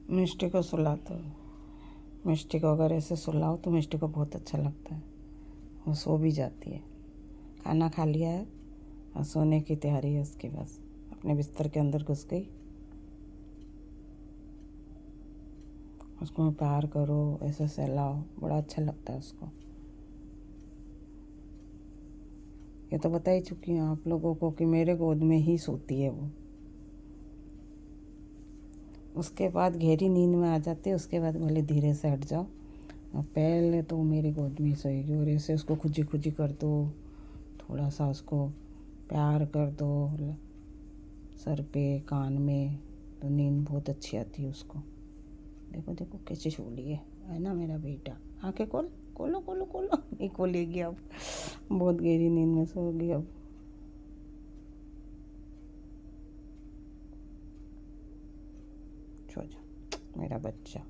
मिष्टी को सुलाते हो? मिष्टी को अगर ऐसे सुलाओ तो मिष्टी को बहुत अच्छा लगता है, वो सो भी जाती है। खाना खा लिया है और सोने की तैयारी है उसकी, बस अपने बिस्तर के अंदर घुस गई। उसको प्यार करो, ऐसे सहलाओ, बड़ा अच्छा लगता है उसको। ये तो बता ही चुकी हूँ आप लोगों को कि मेरे गोद में ही सोती है वो। उसके बाद गहरी नींद में आ जाती है, उसके बाद भले धीरे से हट जाओ, और पहले तो मेरी गोद में ही सोएगी। और ऐसे उसको खुजी खुजी कर दो, थोड़ा सा उसको प्यार कर दो सर पे, कान में, तो नींद बहुत अच्छी आती है उसको। देखो देखो कैसे सो ली है ना मेरा बेटा। आंखें खोल, खोलो खोलो खोलो। नहीं खोलेगी अब, बहुत गहरी नींद में सोगी अब। सो जा मेरा बच्चा।